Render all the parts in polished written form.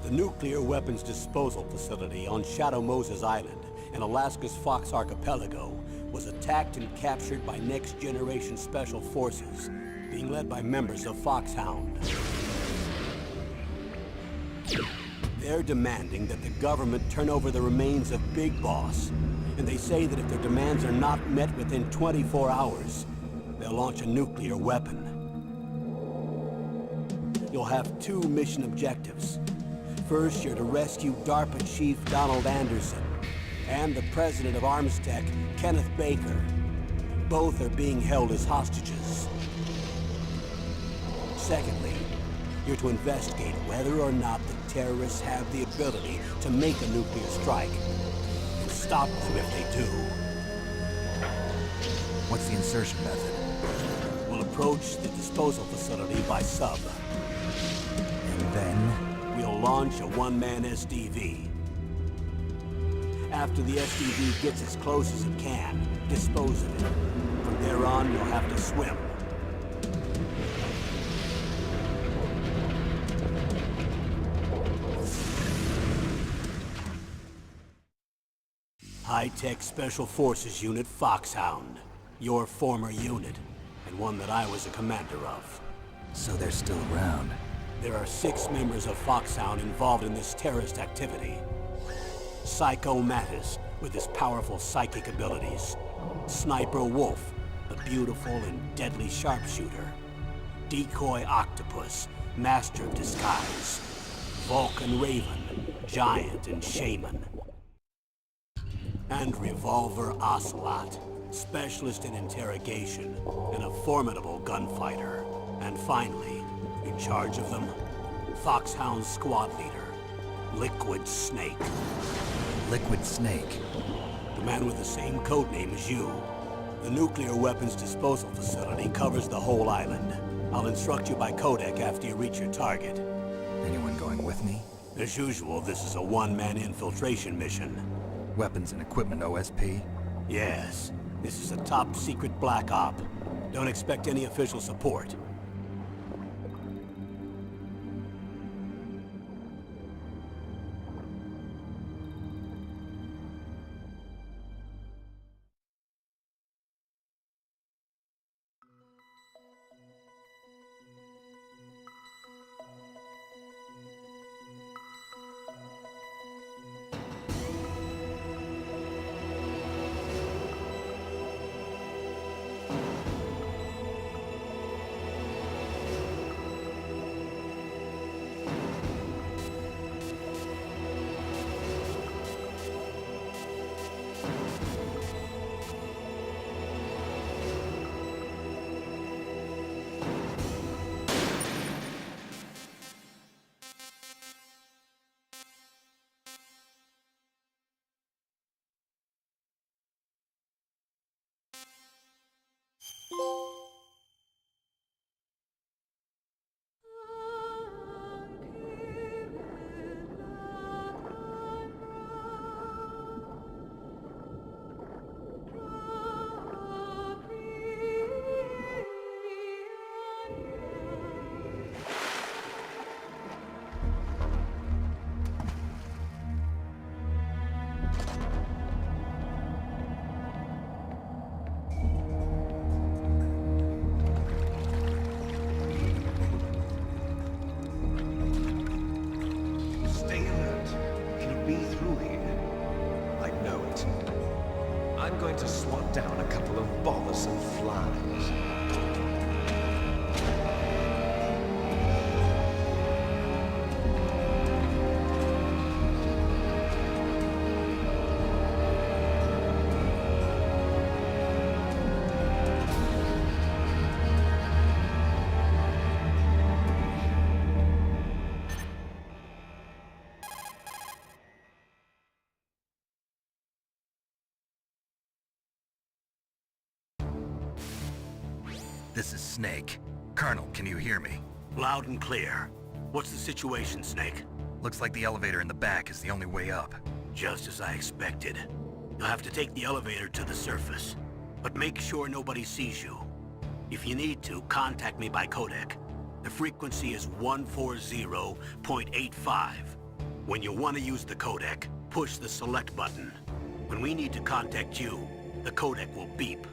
The nuclear weapons disposal facility on Shadow Moses Island in Alaska's Fox Archipelago was attacked and captured by Next Generation Special Forces, being led by members of Foxhound. They're demanding that the government turn over the remains of Big Boss, and they say that if their demands are not met within 24 hours, they'll launch a nuclear weapon. You'll have two mission objectives. First, you're to rescue DARPA Chief Donald Anderson and the president of Armstech, Kenneth Baker. Both are being held as hostages. Secondly, you're to investigate whether or not the terrorists have the ability to make a nuclear strike and stop them if they do. What's the insertion method? We'll approach the disposal facility by sub. And then? We'll launch a one-man SDV. After the SDV gets as close as it can, dispose of it. From there on, you'll have to swim. High-Tech Special Forces Unit Foxhound. Your former unit, and one that I was a commander of. So they're still around. There are 6 members of Foxhound involved in this terrorist activity. Psycho Mattis, with his powerful psychic abilities. Sniper Wolf, the beautiful and deadly sharpshooter. Decoy Octopus, master of disguise. Vulcan Raven, giant and shaman. And Revolver Ocelot, specialist in interrogation and a formidable gunfighter. And finally, in charge of them, Foxhound's squad leader, Liquid Snake. Liquid Snake? The man with the same codename as you. The nuclear weapons disposal facility covers the whole island. I'll instruct you by codec after you reach your target. Anyone going with me? As usual, this is a one-man infiltration mission. Weapons and equipment OSP? Yes. This is a top-secret black op. Don't expect any official support. I'm going to swat down a couple of bothersome flies. This is Snake. Colonel, can you hear me? Loud and clear. What's the situation, Snake? Looks like the elevator in the back is the only way up. Just as I expected. You'll have to take the elevator to the surface. But make sure nobody sees you. If you need to, contact me by codec. The frequency is 140.85. When you want to use the codec, push the select button. When we need to contact you, the codec will beep.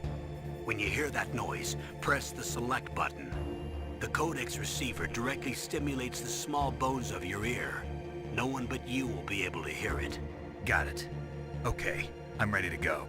When you hear that noise, press the select button. The codec's receiver directly stimulates the small bones of your ear. No one but you will be able to hear it. Got it. Okay, I'm ready to go.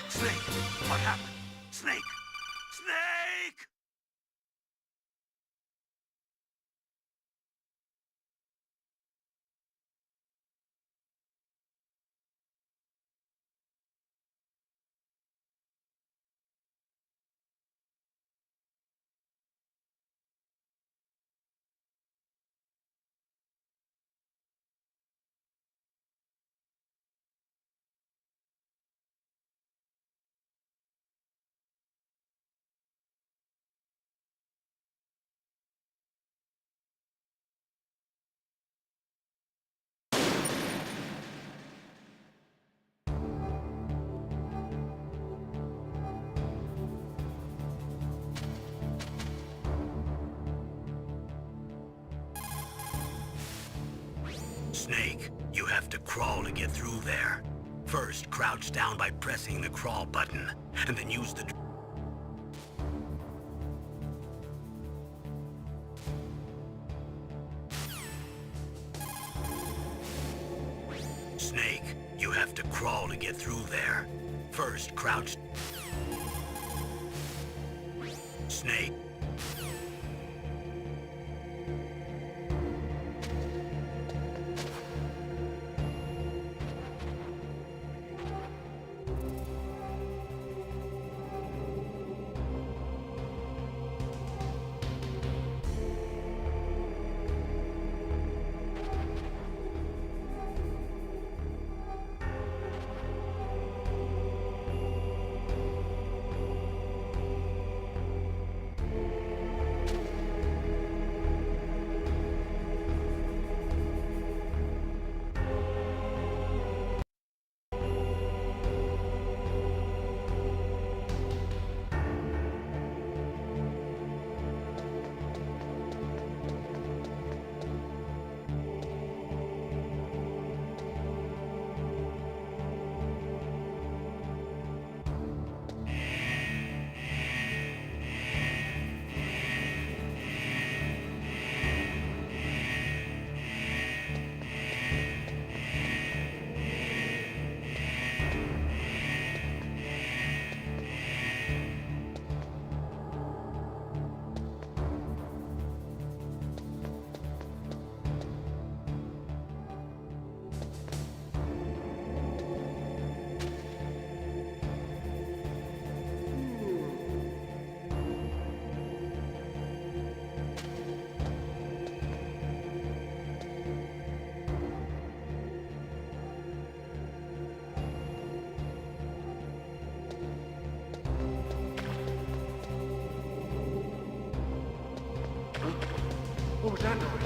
Snake! What happened? Snake! Snake! Snake, you have to crawl to get through there. First, crouch down by pressing the crawl button, and then use the... Snake, you have to crawl to get through there. First, crouch... Snake. android.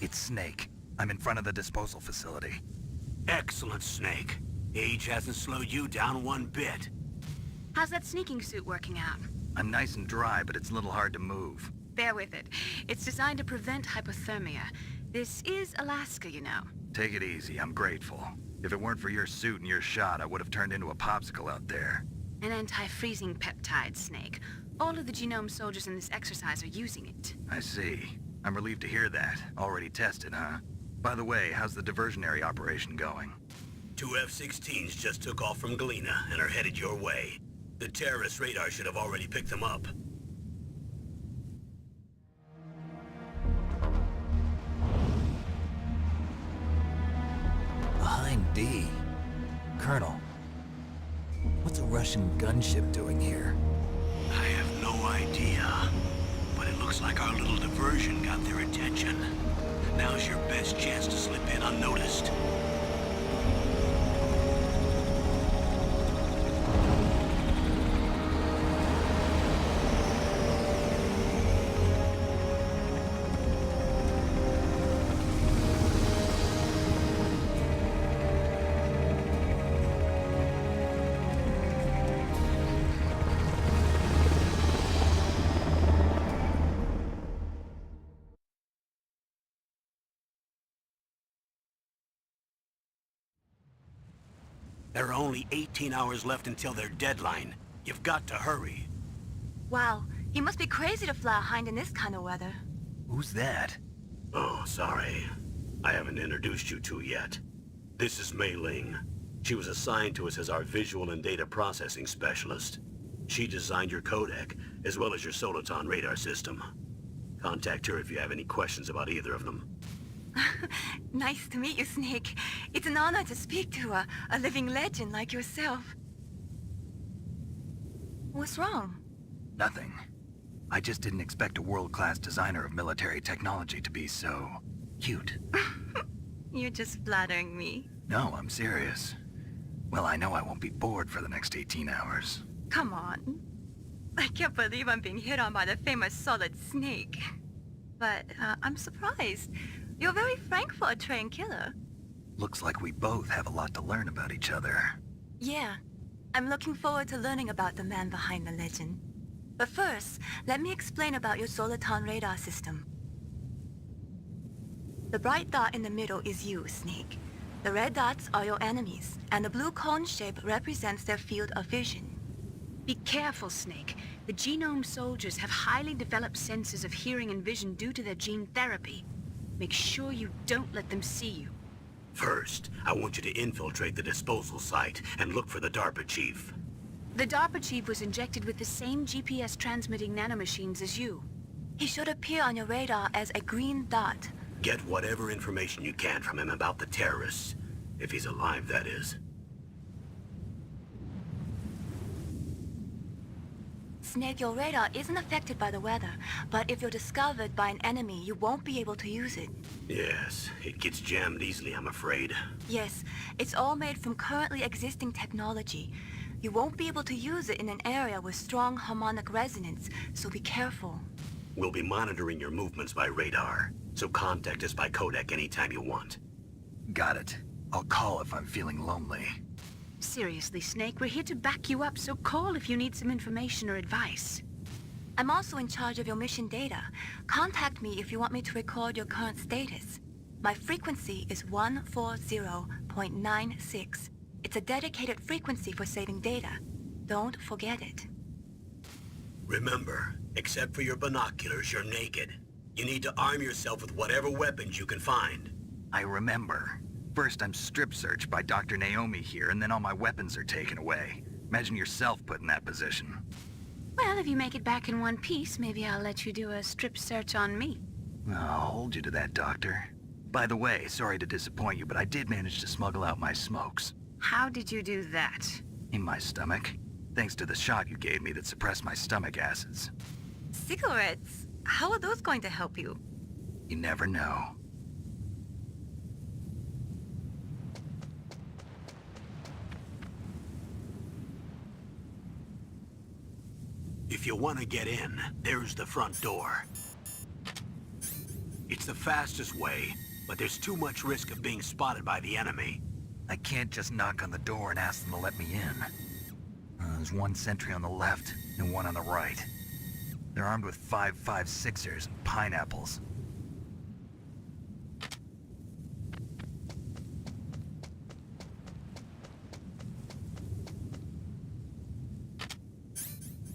It's Snake. I'm in front of the disposal facility. Excellent, Snake. Age hasn't slowed you down one bit. How's that sneaking suit working out? I'm nice and dry, but it's a little hard to move. Bear with it. It's designed to prevent hypothermia. This is Alaska, you know. Take it easy, I'm grateful. If it weren't for your suit and your shot, I would have turned into a popsicle out there. An anti-freezing peptide, Snake. All of the genome soldiers in this exercise are using it. I see. I'm relieved to hear that. Already tested, huh? By the way, how's the diversionary operation going? 2 F-16s just took off from Galena and are headed your way. The terrorist radar should have already picked them up. Behind D. Colonel, what's a Russian gunship doing here? I have no idea. But it looks like our little diversion got their attention. Now's your best chance to slip in unnoticed. There are only 18 hours left until their deadline. You've got to hurry. Wow, you must be crazy to fly a Hind in this kind of weather. Who's that? Oh, sorry. I haven't introduced you to yet. This is Mei Ling. She was assigned to us as our visual and data processing specialist. She designed your codec, as well as your Soliton radar system. Contact her if you have any questions about either of them. Nice to meet you, Snake. It's an honor to speak to a living legend like yourself. What's wrong? Nothing. I just didn't expect a world-class designer of military technology to be so cute. You're just flattering me. No, I'm serious. Well, I know I won't be bored for the next 18 hours. Come on. I can't believe I'm being hit on by the famous Solid Snake. But I'm surprised. You're very frank for a trained killer. Looks like we both have a lot to learn about each other. Yeah. I'm looking forward to learning about the man behind the legend. But first, let me explain about your Soliton radar system. The bright dot in the middle is you, Snake. The red dots are your enemies, and the blue cone shape represents their field of vision. Be careful, Snake. The genome soldiers have highly developed senses of hearing and vision due to their gene therapy. Make sure you don't let them see you. First, I want you to infiltrate the disposal site and look for the DARPA chief. The DARPA chief was injected with the same GPS transmitting nanomachines as you. He should appear on your radar as a green dot. Get whatever information you can from him about the terrorists. If he's alive, that is. Snake, your radar isn't affected by the weather, but if you're discovered by an enemy, you won't be able to use it. Yes, it gets jammed easily, I'm afraid. Yes, it's all made from currently existing technology. You won't be able to use it in an area with strong harmonic resonance, so be careful. We'll be monitoring your movements by radar, so contact us by codec anytime you want. Got it. I'll call if I'm feeling lonely. Seriously, Snake, we're here to back you up, so call if you need some information or advice. I'm also in charge of your mission data. Contact me if you want me to record your current status. My frequency is 140.96. It's a dedicated frequency for saving data. Don't forget it. Remember, except for your binoculars, you're naked. You need to arm yourself with whatever weapons you can find. I remember. First, I'm strip searched by Dr. Naomi here, and then all my weapons are taken away. Imagine yourself put in that position. Well, if you make it back in one piece, maybe I'll let you do a strip search on me. I'll hold you to that, Doctor. By the way, sorry to disappoint you, but I did manage to smuggle out my smokes. How did you do that? In my stomach. Thanks to the shot you gave me that suppressed my stomach acids. Cigarettes? How are those going to help you? You never know. If you want to get in, there's the front door. It's the fastest way, but there's too much risk of being spotted by the enemy. I can't just knock on the door and ask them to let me in. There's one sentry on the left and one on the right. They're armed with 5.56ers and pineapples.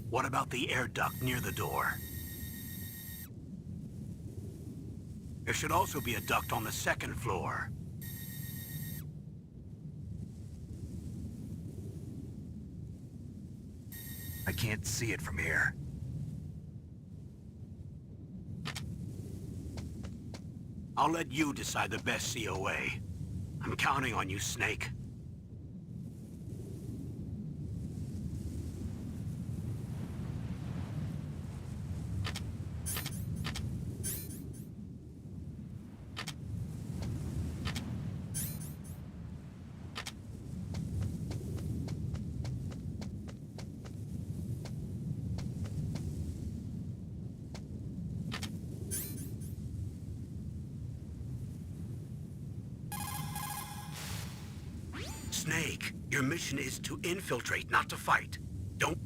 What about the air duct near the door? There should also be a duct on the second floor. I can't see it from here. I'll let you decide the best COA. I'm counting on you, Snake. Snake, your mission is to infiltrate, not to fight. Don't...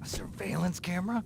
A surveillance camera?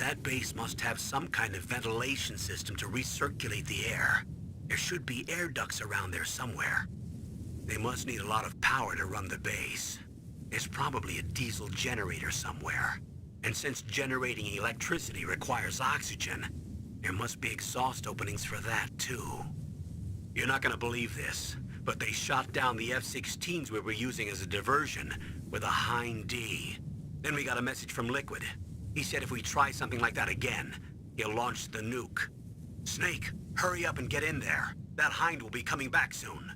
That base must have some kind of ventilation system to recirculate the air. There should be air ducts around there somewhere. They must need a lot of power to run the base. There's probably a diesel generator somewhere. And since generating electricity requires oxygen, there must be exhaust openings for that too. You're not gonna believe this, but they shot down the F-16s we were using as a diversion with a Hind D. Then we got a message from Liquid. He said if we try something like that again, he'll launch the nuke. Snake, hurry up and get in there. That Hind will be coming back soon.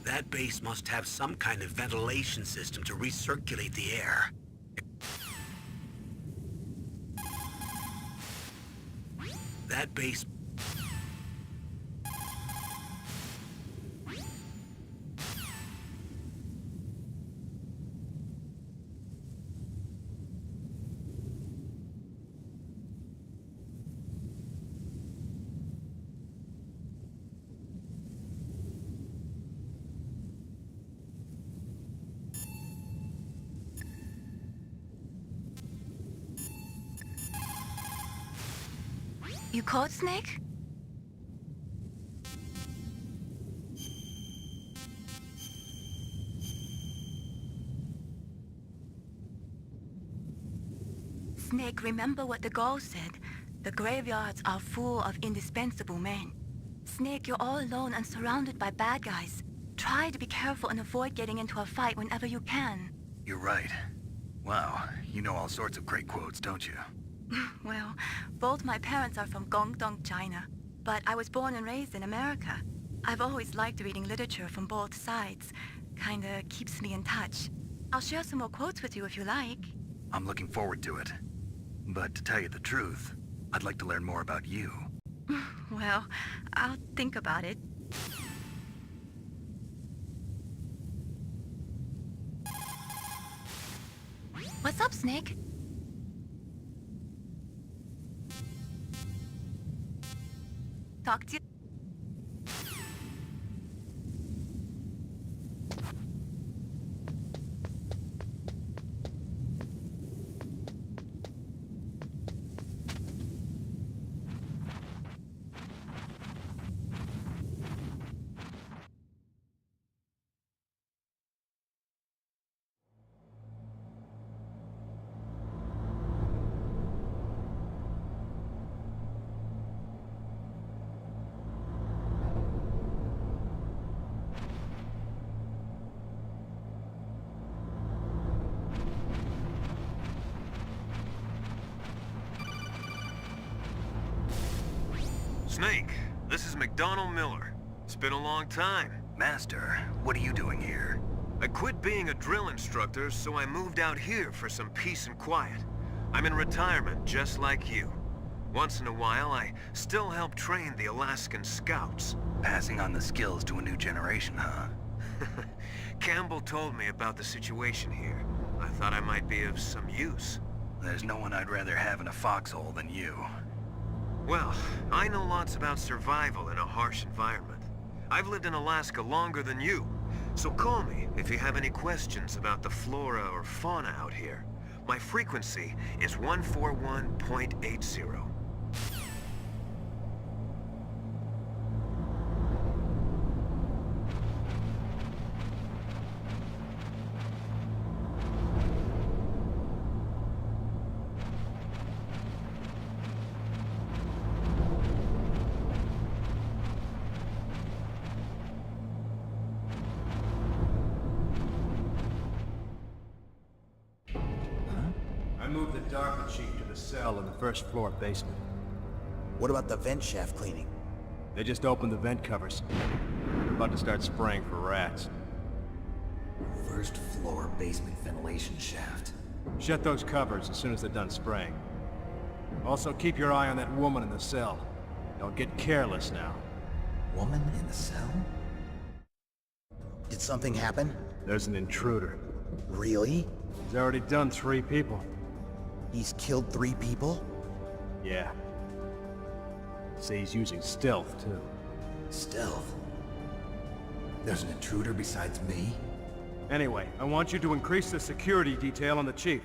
That base must have some kind of ventilation system to recirculate the air. That base... You caught Snake? Snake, remember what the Gaul said. The graveyards are full of indispensable men. Snake, you're all alone and surrounded by bad guys. Try to be careful and avoid getting into a fight whenever you can. You're right. Wow, you know all sorts of great quotes, don't you? Well, both my parents are from Guangdong, China, but I was born and raised in America. I've always liked reading literature from both sides. Kinda keeps me in touch. I'll share some more quotes with you if you like. I'm looking forward to it. But to tell you the truth, I'd like to learn more about you. Well, I'll think about it. What's up, Snake? Talk to you. Snake, this is McDonald Miller. It's been a long time. Master, what are you doing here? I quit being a drill instructor, so I moved out here for some peace and quiet. I'm in retirement, just like you. Once in a while, I still help train the Alaskan Scouts. Passing on the skills to a new generation, huh? Campbell told me about the situation here. I thought I might be of some use. There's no one I'd rather have in a foxhole than you. Well, I know lots about survival in a harsh environment. I've lived in Alaska longer than you, so call me if you have any questions about the flora or fauna out here. My frequency is 141.80. I moved the DARPA chief to the cell in the first floor basement. What about the vent shaft cleaning? They just opened the vent covers. They're about to start spraying for rats. First floor basement ventilation shaft. Shut those covers as soon as they're done spraying. Also, keep your eye on that woman in the cell. Don't get careless now. Woman in the cell? Did something happen? There's an intruder. Really? He's already done 3 people. He's killed 3 people? Yeah. Say he's using stealth, too. Stealth? There's an intruder besides me? Anyway, I want you to increase the security detail on the Chief.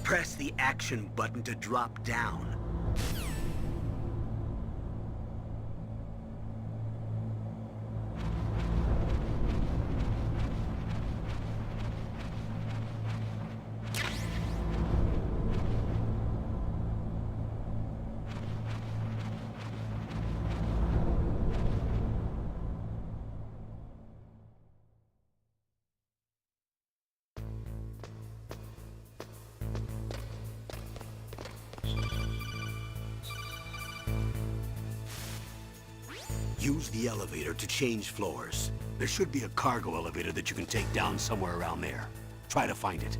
Press the action button to drop down. Use the elevator to change floors. There should be a cargo elevator that you can take down somewhere around there. Try to find it.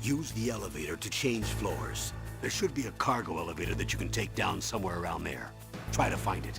Use the elevator to change floors. There should be a cargo elevator that you can take down somewhere around there. Try to find it.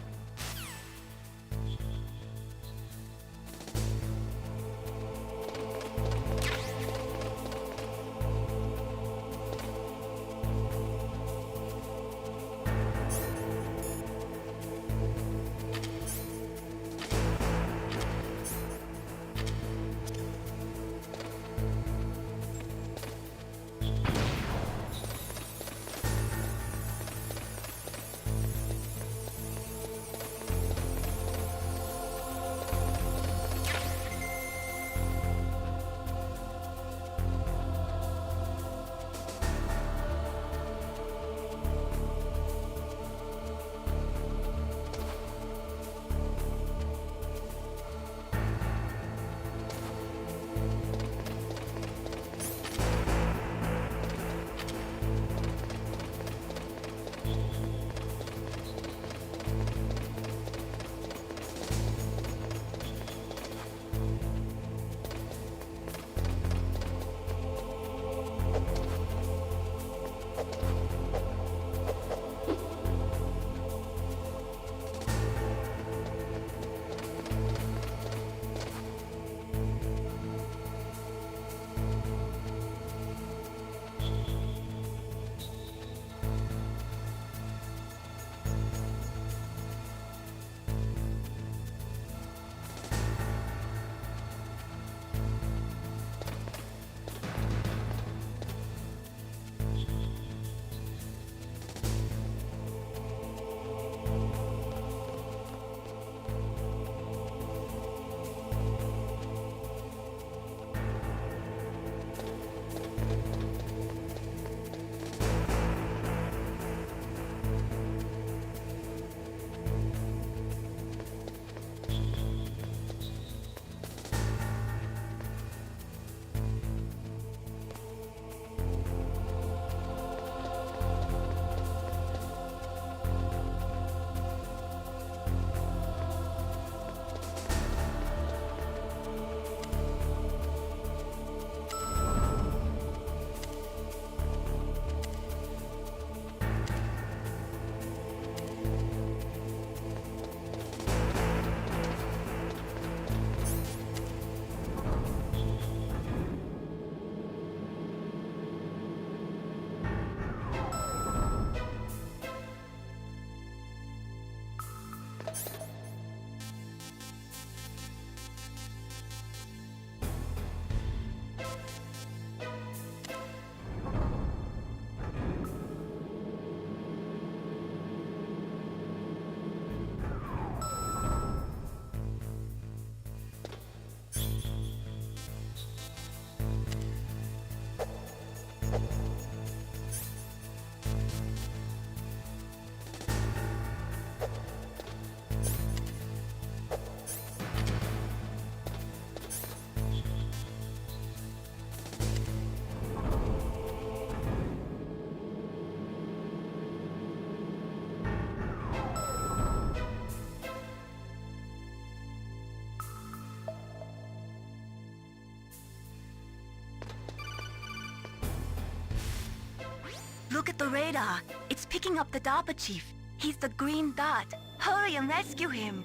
Look at the radar. It's picking up the DARPA chief. He's the green dot. Hurry and rescue him.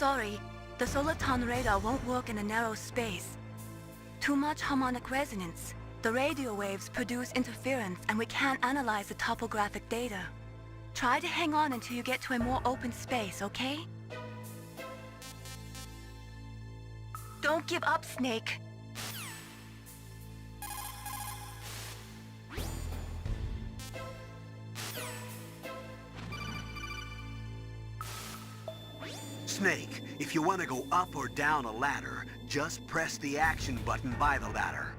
Sorry, the Soliton radar won't work in a narrow space. Too much harmonic resonance. The radio waves produce interference and we can't analyze the topographic data. Try to hang on until you get to a more open space, okay? Don't give up, Snake. Snake, if you want to go up or down a ladder, Just press the action button by the ladder.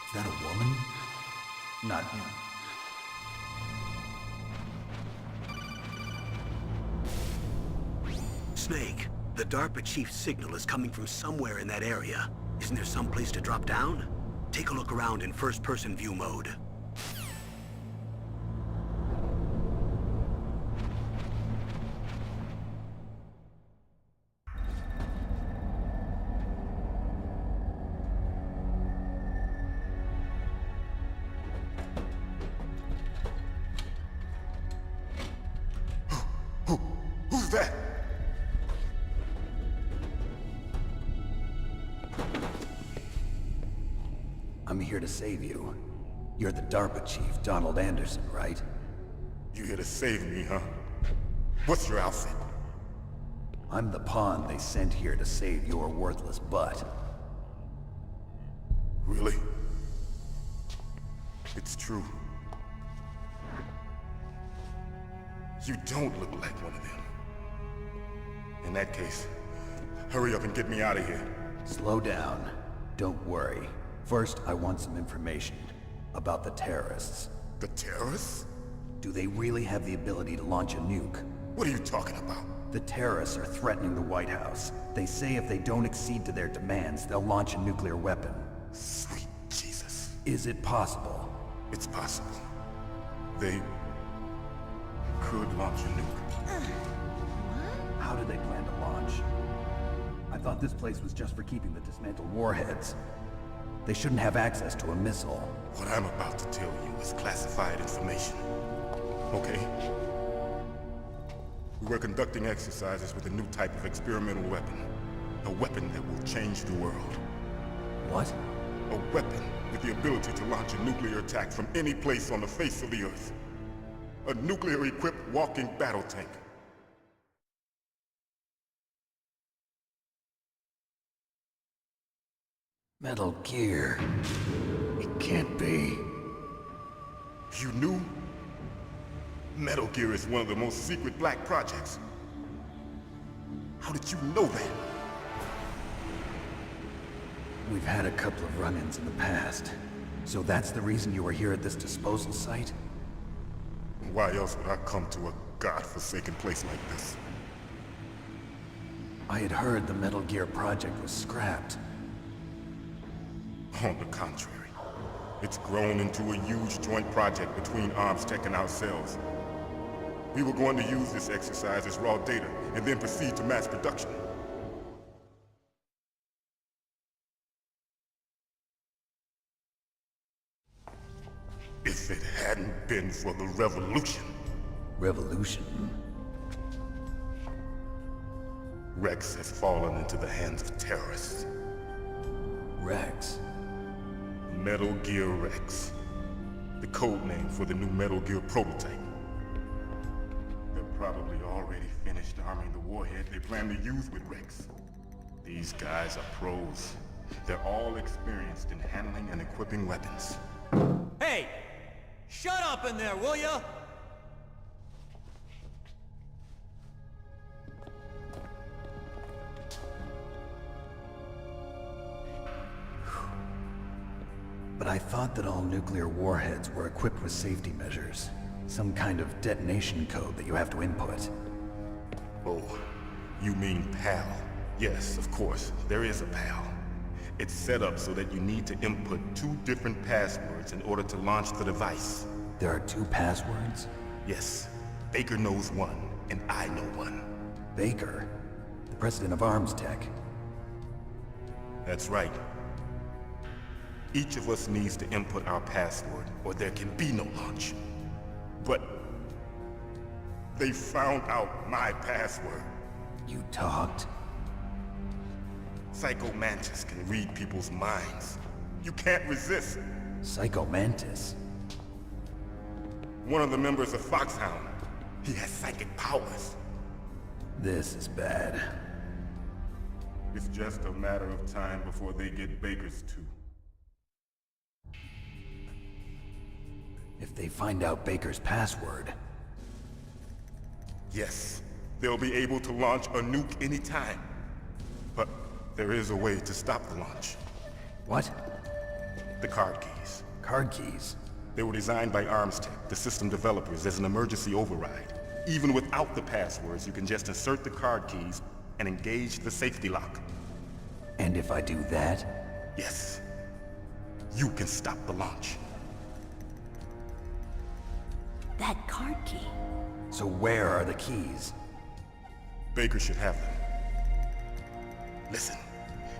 Is that a woman? Not him. Snake, the DARPA chief's signal is coming from somewhere in that area. Isn't there some place to drop down? Take a look around in first-person view mode. Who's that? I'm here to save you. You're the DARPA chief, Donald Anderson, right? You here to save me, huh? What's your outfit? I'm the pawn they sent here to save your worthless butt. Really? It's true. You don't look like one of them. In that case, hurry up and get me out of here. Slow down. Don't worry. First, I want some information about the terrorists. The terrorists? Do they really have the ability to launch a nuke? What are you talking about? The terrorists are threatening the White House. They say if they don't accede to their demands, they'll launch a nuclear weapon. Sweet Jesus. Is it possible? It's possible. They could launch a nuke. How do they plan to launch? I thought this place was just for keeping the dismantled warheads. They shouldn't have access to a missile. What I'm about to tell you is classified information. Okay? We were conducting exercises with a new type of experimental weapon. A weapon that will change the world. What? A weapon with the ability to launch a nuclear attack from any place on the face of the Earth. A nuclear-equipped walking battle tank. Metal Gear. It can't be. You knew? Metal Gear is one of the most secret black projects. How did you know that? We've had a couple of run-ins in the past. So that's the reason you were here at this disposal site? Why else would I come to a godforsaken place like this? I had heard the Metal Gear project was scrapped. On the contrary, it's grown into a huge joint project between ArmsTech and ourselves. We were going to use this exercise as raw data and then proceed to mass production. If it hadn't been for the revolution, Revolution? Rex has fallen into the hands of terrorists. Rex? Metal Gear Rex. The code name for the new Metal Gear prototype. They're probably already finished arming the warhead they plan to use with Rex. These guys are pros. They're all experienced in handling and equipping weapons. Hey! Shut up in there, will ya? But I thought that all nuclear warheads were equipped with safety measures. Some kind of detonation code that you have to input. Oh, you mean PAL? Yes, of course, there is a PAL. It's set up so that you need to input 2 different passwords in order to launch the device. There are 2 passwords? Yes, Baker knows one, and I know one. Baker? The president of ArmsTech? That's right. Each of us needs to input our password, or there can be no launch. But they found out my password. You talked? Psycho Mantis can read people's minds. You can't resist. Psycho Mantis? One of the members of Foxhound. He has psychic powers. This is bad. It's just a matter of time before they get Baker's too. If they find out Baker's password... Yes, they'll be able to launch a nuke anytime. But there is a way to stop the launch. What? The card keys. Card keys? They were designed by ArmsTech, the system developers, as an emergency override. Even without the passwords, you can just insert the card keys and engage the safety lock. And if I do that? Yes. You can stop the launch. That card key. So where are the keys? Baker should have them. Listen,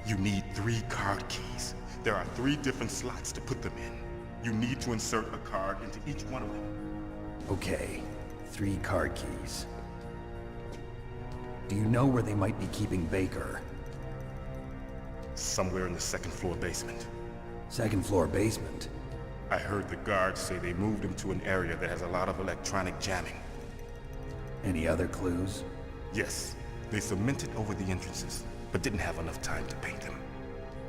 you need 3 card keys. There are 3 different slots to put them in. You need to insert a card into each one of them. Okay, 3 card keys. Do you know where they might be keeping Baker? Somewhere in the 2nd floor basement. 2nd floor basement? I heard the guards say they moved him to an area that has a lot of electronic jamming. Any other clues? Yes, they cemented over the entrances, but didn't have enough time to paint them.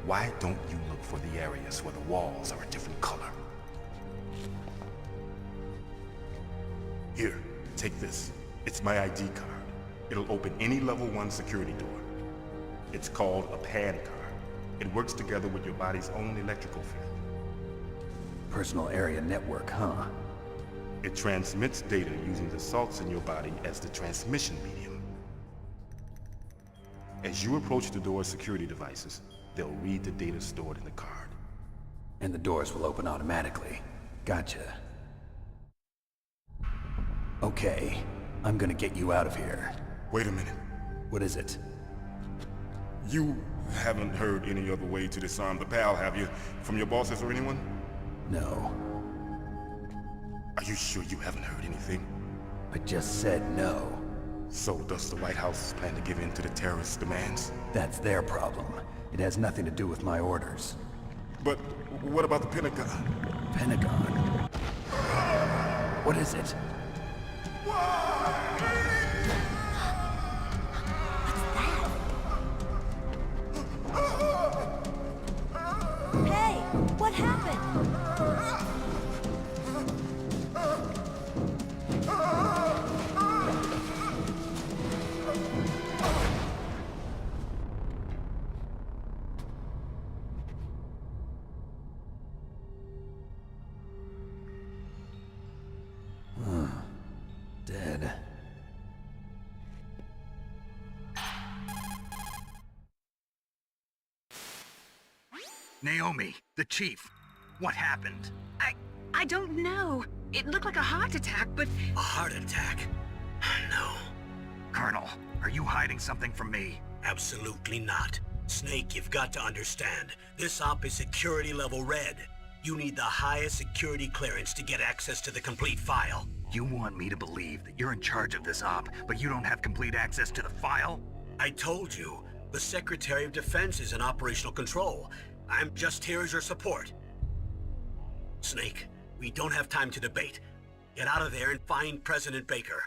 Why don't you look for the areas where the walls are a different color? Here, take this. It's my ID card. It'll open any level 1 security door. It's called a PAN card. It works together with your body's own electrical field. Personal area network, huh? It transmits data using the salts in your body as the transmission medium. As you approach the door's security devices, they'll read the data stored in the card. And the doors will open automatically. Gotcha. Okay, I'm gonna get you out of here. Wait a minute. What is it? You haven't heard any other way to disarm the PAL, have you? From your bosses or anyone? No. Are you sure you haven't heard anything? I just said no. So does the White House plan to give in to the terrorists' demands? That's their problem. It has nothing to do with my orders. But what about the Pentagon? Pentagon? What is it? Hey, what happened? Naomi, the chief. What happened? I don't know. It looked like a heart attack, but... A heart attack? No. Colonel, are you hiding something from me? Absolutely not. Snake, you've got to understand. This op is security level red. You need the highest security clearance to get access to the complete file. You want me to believe that you're in charge of this op, but you don't have complete access to the file? I told you, the Secretary of Defense is in operational control. I'm just here as your support. Snake, we don't have time to debate. Get out of there and find President Baker.